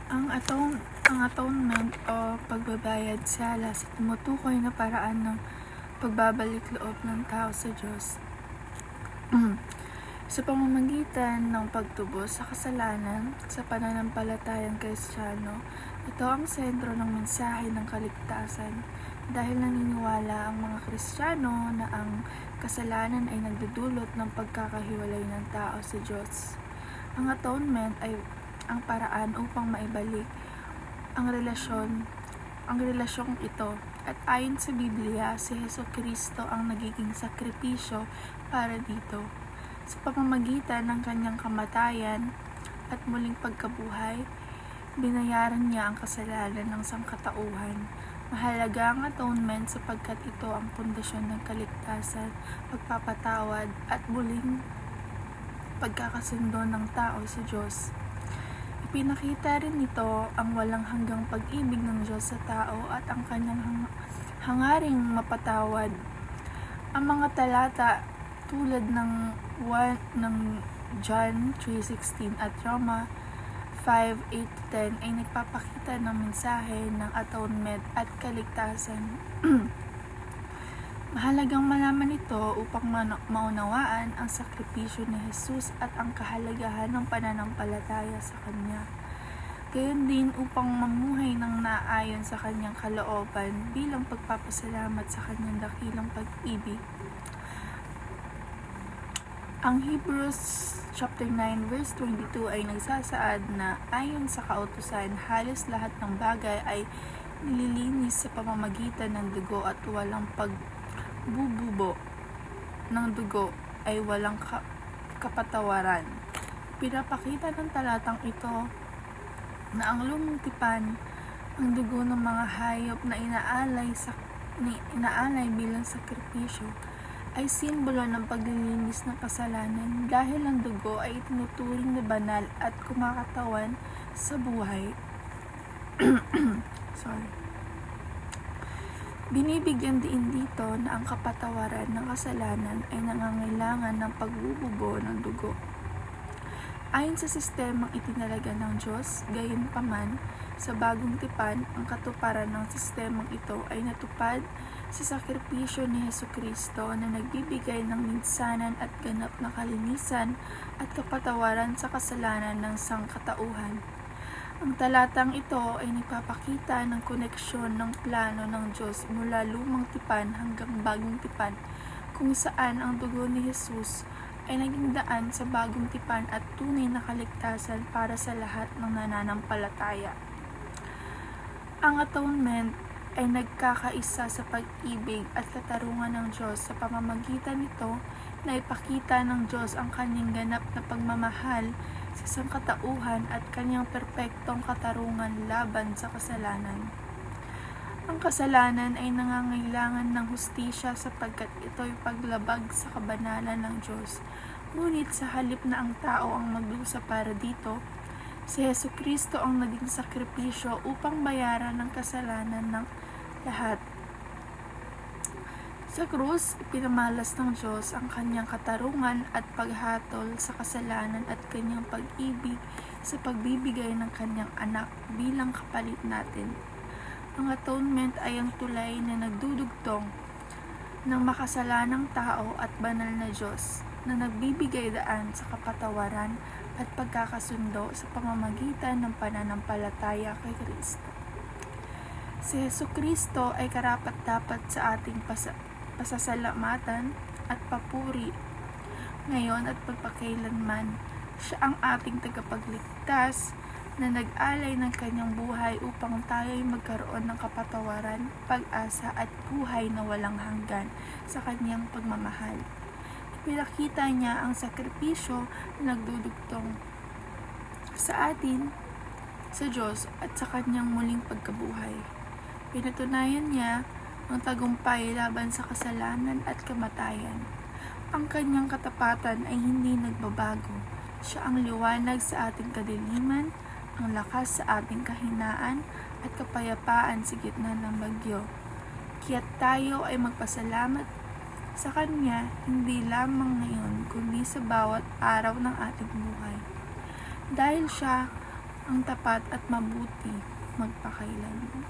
Ang atonement o pagbabayad sala sa tumutukoy na paraan ng pagbabalik loob ng tao sa Diyos sa pamamagitan ng pagtubos sa kasalanan sa pananampalatayang Kristiyano. Ito ang sentro ng mensahe ng kaligtasan dahil naniniwala ang mga Kristiyano na ang kasalanan ay nagdudulot ng pagkakahiwalay ng tao sa Diyos. Ang atonement ay ang paraan upang maibalik ang relasyong ito, at ayon sa Biblia, si Jesucristo ang nagiging sakripisyo para dito. Sa pamamagitan ng kanyang kamatayan at muling pagkabuhay, binayaran niya ang kasalanan ng sangkatauhan. Mahalaga ang atonement sapagkat ito ang pundasyon ng kaligtasan, pagpapatawad at muling pagkakasundo ng tao sa Diyos. Ipinakita rin nito ang walang hanggang pag-ibig ng Diyos sa tao at ang kanyang hangaring mapatawad. Ang mga talata tulad ng John 3:16 at Roma 5:8-10 ay nagpapakita ng mensahe ng atonement at kaligtasan. Mahalagang malaman ito upang maunawaan ang sakripisyo ni Jesus at ang kahalagahan ng pananampalataya sa Kanya. Gayon din upang mamuhay ng naayon sa Kanyang kalooban bilang pagpapasalamat sa Kanyang dakilang pag-ibig. Ang Hebrews chapter 9 verse 22 ay nagsasaad na ayon sa kautusan, halos lahat ng bagay ay nililinis sa pamamagitan ng dugo at walang pagbububo ng dugo ay walang kapatawaran. Pinapakita ng talatang ito na ang lumang tipan, ang dugo ng mga hayop na inaalay bilang sakripisyo, ay simbolo ng paglilinis ng kasalanan dahil ang dugo ay itinuturing na banal at kumakatawan sa buhay. Binibigyan din dito na ang kapatawaran ng kasalanan ay nangangailangan ng pagbububo ng dugo. Ayon sa sistemang itinalaga ng Diyos, gayunpaman, sa bagong tipan, ang katuparan ng sistemang ito ay natupad sa sakripisyo ni Jesucristo na nagbibigay ng minsanan at ganap na kalinisan at kapatawaran sa kasalanan ng sangkatauhan. Ang talatang ito ay nagpapakita ng koneksyon ng plano ng Diyos mula lumang tipan hanggang bagong tipan, kung saan ang dugo ni Jesus ay naging daan sa bagong tipan at tunay na kaligtasan para sa lahat ng nananampalataya. Ang atonement ay nagkakaisa sa pag-ibig at katarungan ng Diyos. Sa pamamagitan nito, na ipakita ng Diyos ang kanyang ganap na pagmamahal sa sangkatauhan at kanyang perpektong katarungan laban sa kasalanan. Ang kasalanan ay nangangailangan ng hustisya sapagkat ito'y paglabag sa kabanalan ng Diyos. Ngunit sa halip na ang tao ang magdusa para dito, si Jesucristo ang naging sakripisyo upang bayaran ng kasalanan ng lahat. Sa krus, ipinamalas ng Diyos ang kanyang katarungan at paghatol sa kasalanan at kanyang pag-ibig sa pagbibigay ng kanyang anak bilang kapalit natin. Ang atonement ay ang tulay na nagdudugtong ng makasalanang tao at banal na Diyos na nagbibigay daan sa kapatawaran at pagkakasundo sa pamamagitan ng pananampalataya kay Kristo. Si Jesucristo ay karapat-dapat sa ating pasasalamatan at papuri ngayon at pagpakailanman. Siya ang ating tagapagligtas na nag-alay ng kanyang buhay upang tayo'y magkaroon ng kapatawaran, pag-asa at buhay na walang hanggan sa kanyang pagmamahal. Pinakita niya ang sakripisyo na nagdudugtong sa atin, sa Diyos at sa kanyang muling pagkabuhay. Pinatunayan niya ang tagumpay laban sa kasalanan at kamatayan. Ang kanyang katapatan ay hindi nagbabago. Siya ang liwanag sa ating kadiliman, ang lakas sa ating kahinaan at kapayapaan sa gitna ng bagyo. Kaya't tayo ay magpasalamat sa Kanya hindi lamang ngayon kundi sa bawat araw ng ating buhay. Dahil Siya ang tapat at mabuti magpakailanman.